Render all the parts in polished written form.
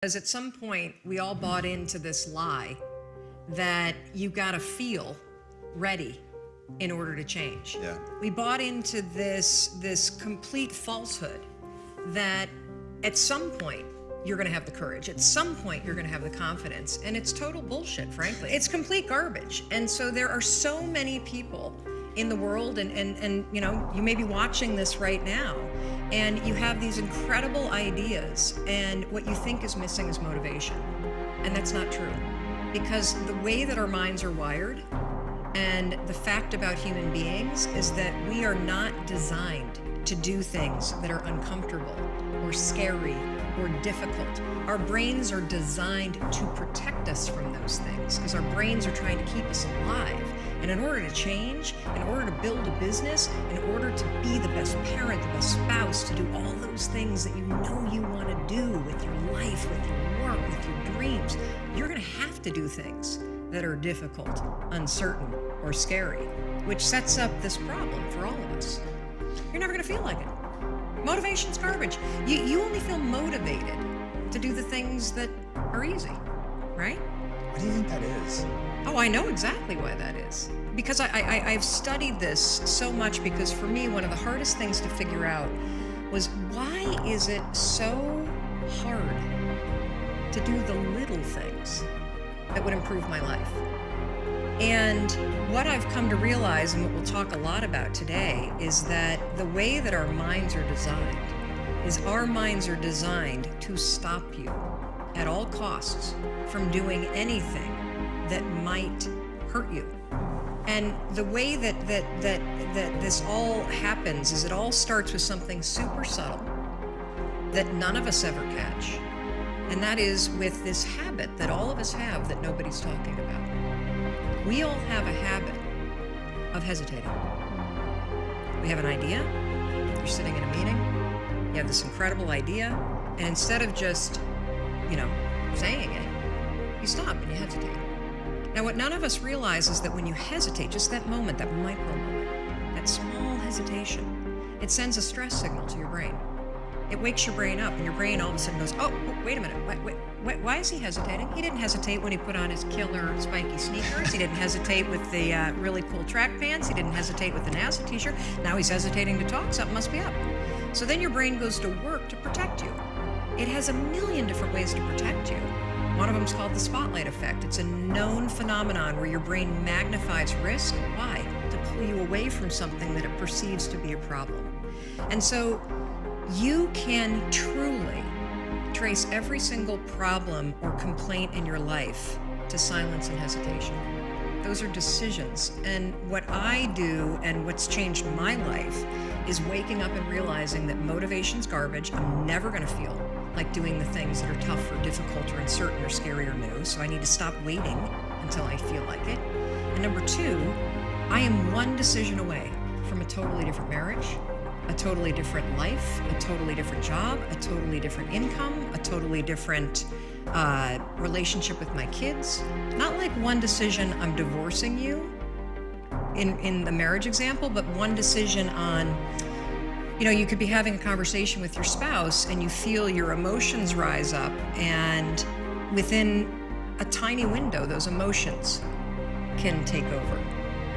Because at some point, we all bought into this lie that you gotta feel ready in order to change. Yeah. We bought into this complete falsehood that at some point, you're gonna have the courage. At some point, you're gonna have the confidence. And it's total bullshit, frankly. It's complete garbage. And so there are so many people in the world, and you know, you may be watching this right now, and you have these incredible ideas, and what you think is missing is motivation. And that's not true. Because the way that our minds are wired, and the fact about human beings is that we are not designed to do things that are uncomfortable or scary or difficult. Our brains are designed to protect us from those things because our brains are trying to keep us alive. And in order to change, in order to build a business, in order to be the best parent, the best spouse, to do all those things that you know you want to do with your life, with your work, with your dreams, you're going to have to do things that are difficult, uncertain, or scary, which sets up this problem for all of us. You're never going to feel like it. Motivation's garbage. You only feel motivated to do the things that are easy, right? What do you think that is? Oh, I know exactly why that is. Because I've studied this so much, because for me, one of the hardest things to figure out was why is it so hard to do the little things that would improve my life? And what I've come to realize, and what we'll talk a lot about today, is that the way that our minds are designed is our minds are designed to stop you at all costs from doing anything that might hurt you. And the way that this all happens is it all starts with something super subtle that none of us ever catch. And that is with this habit that all of us have that nobody's talking about. We all have a habit of hesitating. We have an idea, you're sitting in a meeting, you have this incredible idea, and instead of just, saying it, you stop and you hesitate. Now, what none of us realize is that when you hesitate, just that moment, that micro moment, that small hesitation, it sends a stress signal to your brain. It wakes your brain up, and your brain all of a sudden goes, oh, wait a minute, why is he hesitating? He didn't hesitate when he put on his killer spiky sneakers. He didn't hesitate with the really cool track pants. He didn't hesitate with the NASA t-shirt. Now he's hesitating to talk, something must be up. So then your brain goes to work to protect you. It has a million different ways to protect you. One of them is called the spotlight effect. It's a known phenomenon where your brain magnifies risk. Why? To pull you away from something that it perceives to be a problem. And so you can truly trace every single problem or complaint in your life to silence and hesitation. Those are decisions. And what I do, and what's changed my life, is waking up and realizing that motivation's garbage. I'm never going to feel like doing the things that are tough or difficult or uncertain or scary or new. So I need to stop waiting until I feel like it. And number two, I am one decision away from a totally different marriage, a totally different life, a totally different job, a totally different income, a totally different relationship with my kids. Not like one decision, I'm divorcing you in the marriage example, but one decision on, you could be having a conversation with your spouse and you feel your emotions rise up, and within a tiny window, those emotions can take over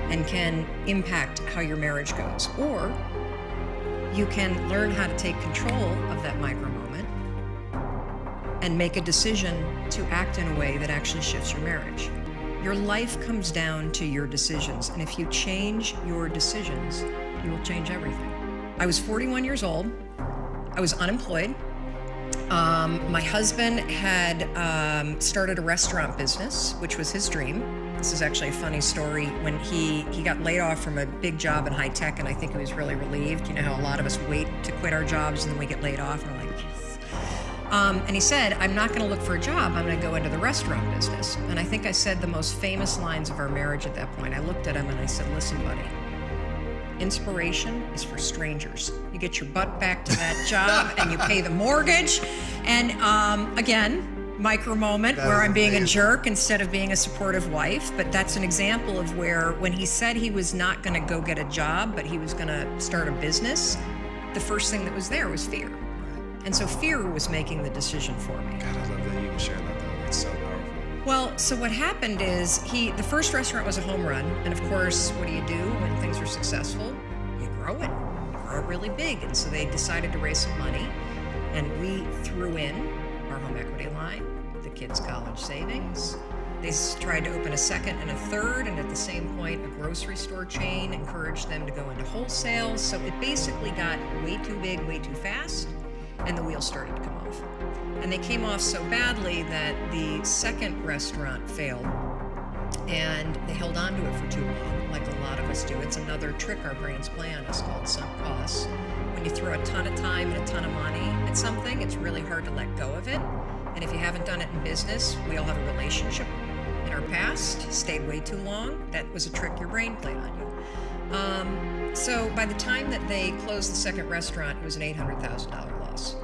and can impact how your marriage goes. Or you can learn how to take control of that micro moment and make a decision to act in a way that actually shifts your marriage. Your life comes down to your decisions, and if you change your decisions, you will change everything. I was 41 years old. I was unemployed. My husband had started a restaurant business, which was his dream. This is actually a funny story. When he got laid off from a big job in high tech, and I think he was really relieved. You know how a lot of us wait to quit our jobs and then we get laid off, and we're like, yes. And he said, I'm not going to look for a job. I'm going to go into the restaurant business. And I think I said the most famous lines of our marriage at that point. I looked at him and I said, listen, buddy, inspiration is for strangers. You get your butt back to that job and you pay the mortgage. And again, micro moment where I'm being a jerk instead of being a supportive wife. But that's an example of where, when he said he was not going to go get a job, but he was going to start a business, the first thing that was there was fear. And so fear was making the decision for me. God, I love that Well, so what happened is the first restaurant was a home run. And of course, what do you do when things are successful? You grow it. You grow it really big. And so they decided to raise some money. And we threw in our home equity line, the kids' college savings. They tried to open a second and a third, and at the same point, a grocery store chain encouraged them to go into wholesale. So it basically got way too big, way too fast, and the wheels started to come off. And they came off so badly that the second restaurant failed, and they held on to it for too long, like a lot of us do. It's another trick our brains play on us called sunk costs. When you throw a ton of time and a ton of money at something, it's really hard to let go of it. And if you haven't done it in business, we all have a relationship in our past, stayed way too long. That was a trick your brain played on you. So by the time that they closed the second restaurant, it was an $800,000 loss.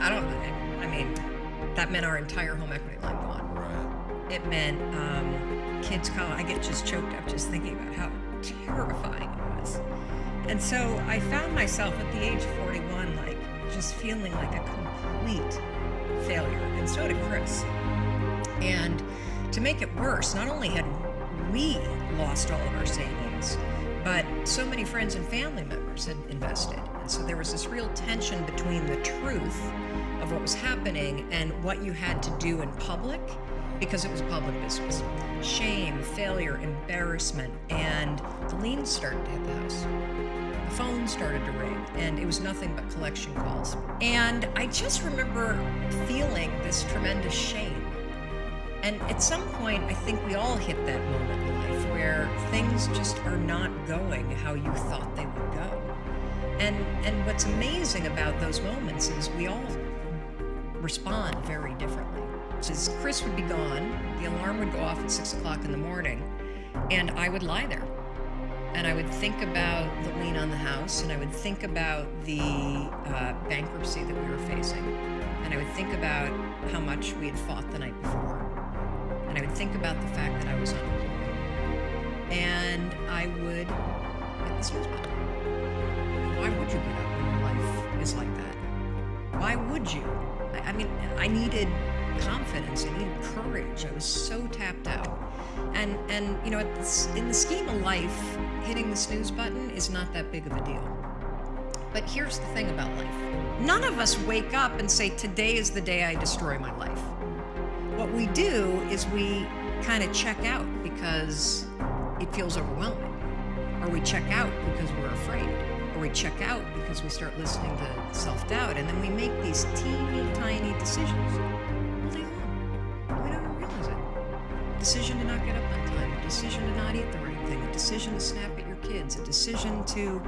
I mean, that meant our entire home equity line gone. Right. It meant kids' college. I get just choked up just thinking about how terrifying it was. And so I found myself at the age of 41, like, just feeling like a complete failure. And so did Chris. And to make it worse, not only had we lost all of our savings, but so many friends and family members had invested. And so there was this real tension between the truth of what was happening and what you had to do in public, because it was public business. Shame, failure, embarrassment, and the liens started to hit the house. The phone started to ring, and it was nothing but collection calls. And I just remember feeling this tremendous shame. And at some point, I think we all hit that moment in life where things just are not going how you thought they would go. And what's amazing about those moments is we all respond very differently. So as Chris would be gone, the alarm would go off at 6 o'clock in the morning, and I would lie there. And I would think about the lien on the house, and I would think about the bankruptcy that we were facing. And I would think about how much we had fought the night before. And I would think about the fact that I was unemployed. And I would hit the snooze button. Why would you get up when your life is like that? Why would you? I mean, I needed confidence. I needed courage. I was so tapped out. And you know, in the scheme of life, hitting the snooze button is not that big of a deal. But here's the thing about life. None of us wake up and say, today is the day I destroy my life. What we do is we kind of check out because it feels overwhelming. Or we check out because we're afraid. Or we check out because we start listening to self-doubt. And then we make these teeny tiny decisions all day long. And we don't even realize it. Decision to not get up on time. A decision to not eat the right thing. A decision to snap at your kids. A decision to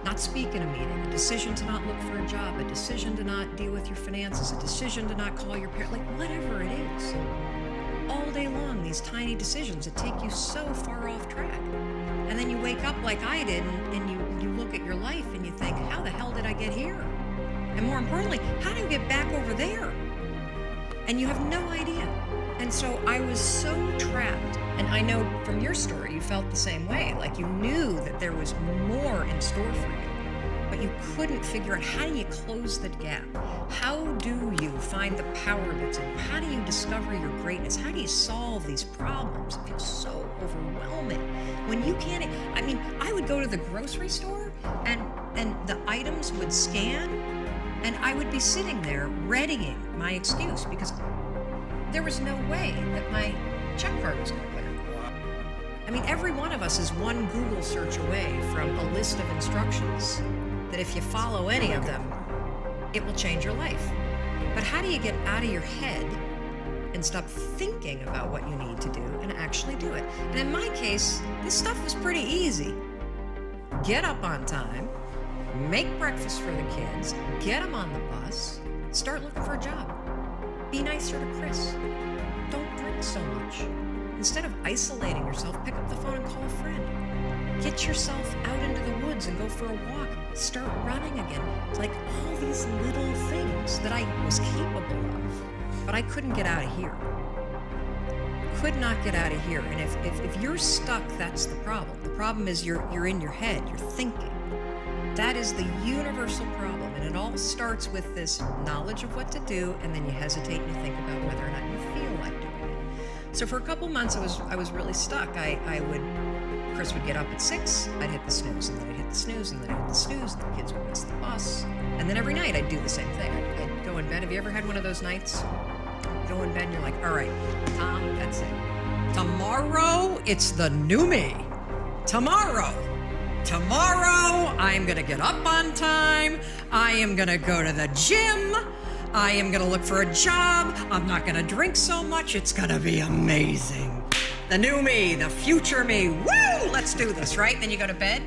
not speak in a meeting. A decision to not look for a job. A decision to not deal with your finances. A decision to not call your parents. Like, whatever it is. All day long, these tiny decisions that take you so far off track. And then you wake up like I did, and you look at your life and you think, how the hell did I get here? And more importantly, how do you get back over there? And you have no idea. And so I was so trapped. And I know from your story, you felt the same way. Like you knew that there was more in store for you, but you couldn't figure out, how do you close the gap? How do you find the power that's in you? How do you discover your greatness? How do you solve these problems? It feels so overwhelming. When you can't, I mean, I would go to the grocery store and the items would scan, and I would be sitting there readying my excuse because there was no way that my check card was going to clear. I mean, every one of us is one Google search away from a list of instructions that if you follow any of them, it will change your life. But how do you get out of your head and stop thinking about what you need to do and actually do it? And in my case, this stuff was pretty easy. Get up on time, make breakfast for the kids, get them on the bus, start looking for a job. Be nicer to Chris. Don't drink so much. Instead of isolating yourself, pick up the phone and call a friend. Get yourself out into the woods and go for a walk. Start running again. It's like all these little things that I was capable of, but I couldn't get out of here. Could not get out of here. And if you're stuck, that's the problem. The problem is you're in your head, you're thinking. That is the universal problem. And it all starts with this knowledge of what to do, and then you hesitate and you think about whether or not you feel like doing it. So for a couple months, I was really stuck. Chris would get up at 6, I'd hit the snooze, and then I'd hit the snooze, and then I'd hit the snooze, and the kids would miss the bus. And then every night I'd do the same thing. I'd go in bed. Have you ever had one of those nights? You go in bed and you're like, all right, Tom, that's it. Tomorrow, it's the new me. Tomorrow, I'm gonna get up on time. I am gonna go to the gym. I am gonna look for a job. I'm not gonna drink so much. It's gonna be amazing. The new me, the future me. Woo! Let's do this, right? Then you go to bed,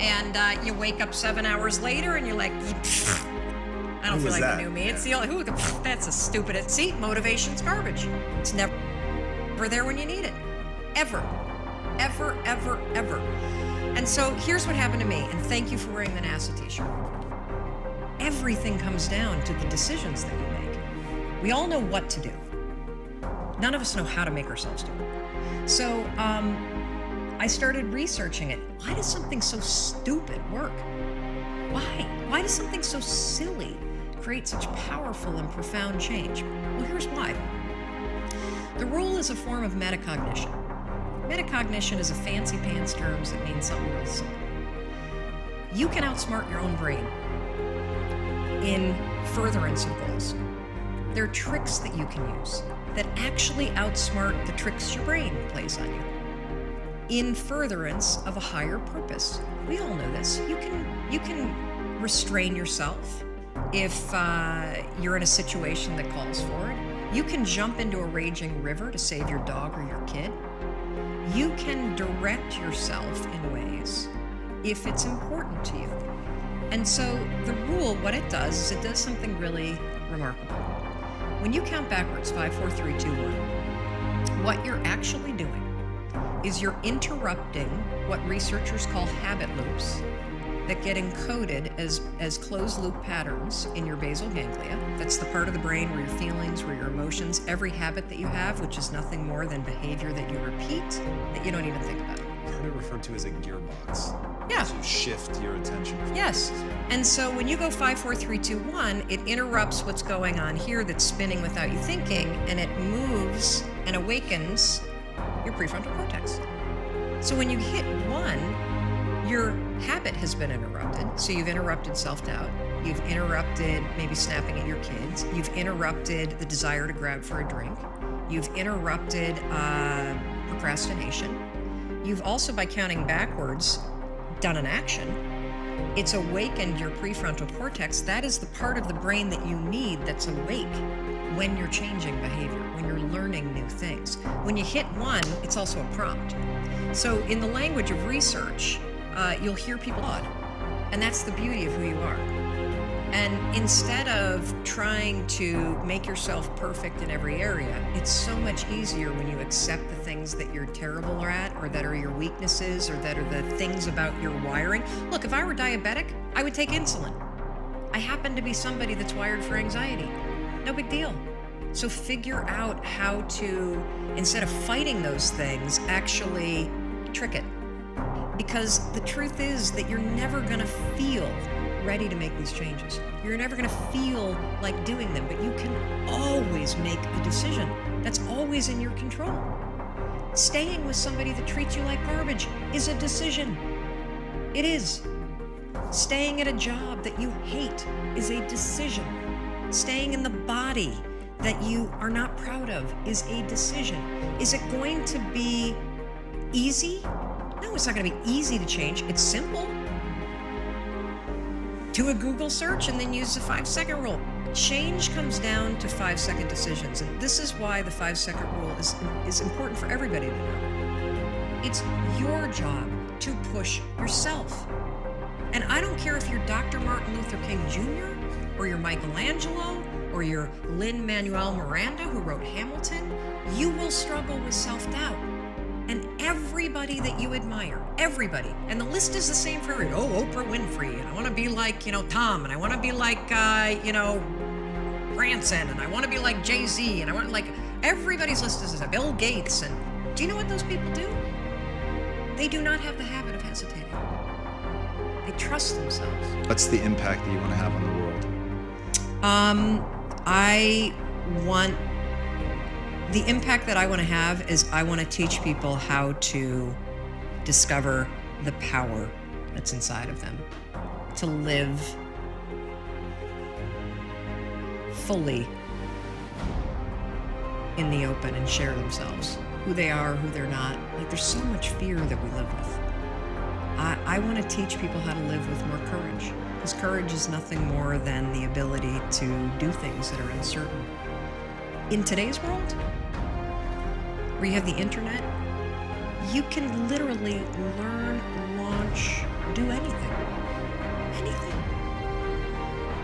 and you wake up 7 hours later, and you're like, I don't feel like the new me. It's the only that's a stupid. See, motivation's garbage. It's never there when you need it, ever. And so here's what happened to me, and thank you for wearing the NASA t-shirt. Everything comes down to the decisions that you make. We all know what to do. None of us know how to make ourselves do it. So I started researching it. Why does something so stupid work? Why? Why does something so silly create such powerful and profound change? Well, here's why. The rule is a form of metacognition. Metacognition is a fancy pants term that means something real simple. You can outsmart your own brain in furtherance of goals. There are tricks that you can use that actually outsmart the tricks your brain plays on you in furtherance of a higher purpose. We all know this. You can restrain yourself if you're in a situation that calls for it. You can jump into a raging river to save your dog or your kid. You can direct yourself in ways if it's important to you. And so the rule, what it does is it does something really remarkable. When you count backwards, 5, 4, 3, 2, 1, what you're actually doing is you're interrupting what researchers call habit loops that get encoded as closed loop patterns in your basal ganglia. That's the part of the brain where your feelings, where your emotions, every habit that you have, which is nothing more than behavior that you repeat that you don't even think about. I've heard it referred to as a gearbox. Yeah. To shift your attention. Yes. And so when you go 5, 4, 3, 2, 1, it interrupts what's going on here that's spinning without you thinking, and it moves and awakens your prefrontal cortex. So when you hit 1, your habit has been interrupted. So you've interrupted self-doubt. You've interrupted maybe snapping at your kids. You've interrupted the desire to grab for a drink. You've interrupted procrastination. You've also, by counting backwards, done an action. It's awakened your prefrontal cortex. That is the part of the brain that you need that's awake when you're changing behavior, when you're learning new things. When you hit 1, it's also a prompt. So in the language of research, you'll hear people odd. And that's the beauty of who you are. And instead of trying to make yourself perfect in every area, it's so much easier when you accept the things that you're terrible at, or that are your weaknesses, or that are the things about your wiring. Look, if I were diabetic, I would take insulin. I happen to be somebody that's wired for anxiety. No big deal. So figure out how to, instead of fighting those things, actually trick it. Because the truth is that you're never gonna feel ready to make these changes. You're never gonna feel like doing them, but you can always make a decision. That's always in your control. Staying with somebody that treats you like garbage is a decision. It is. Staying at a job that you hate is a decision. Staying in the body that you are not proud of is a decision. Is it going to be easy? No, it's not going to be easy to change. It's simple. Do a Google search and then use the 5-second rule. Change comes down to 5-second decisions. And this is why the 5-second rule is important for everybody to know. It's your job to push yourself. And I don't care if you're Dr. Martin Luther King Jr., or you're Michelangelo, or you're Lin-Manuel Miranda, who wrote Hamilton, you will struggle with self-doubt. And everybody that you admire, everybody, and the list is the same for everybody. Oh, Oprah Winfrey, and I want to be like, Tom, and I want to be like, Branson, and I want to be like Jay-Z, and I want everybody's list is Bill Gates, and do you know what those people do? They do not have the habit of hesitating. They trust themselves. What's the impact that you want to have on the world? I want The impact that I want to have is I want to teach people how to discover the power that's inside of them, to live fully in the open and share themselves, who they are, who they're not. Like, there's so much fear that we live with. I want to teach people how to live with more courage, because courage is nothing more than the ability to do things that are uncertain. In today's world, where you have the internet, you can literally learn, launch, do anything. Anything.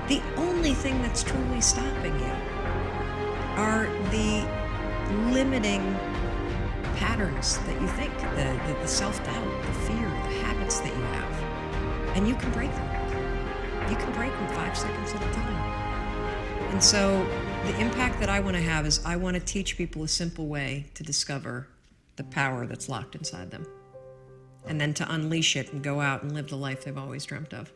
The only thing that's truly stopping you are the limiting patterns that you think, the self-doubt, the fear, the habits that you have. And you can break them. You can break them 5 seconds at a time. And so the impact that I want to have is I want to teach people a simple way to discover the power that's locked inside them, and then to unleash it and go out and live the life they've always dreamt of.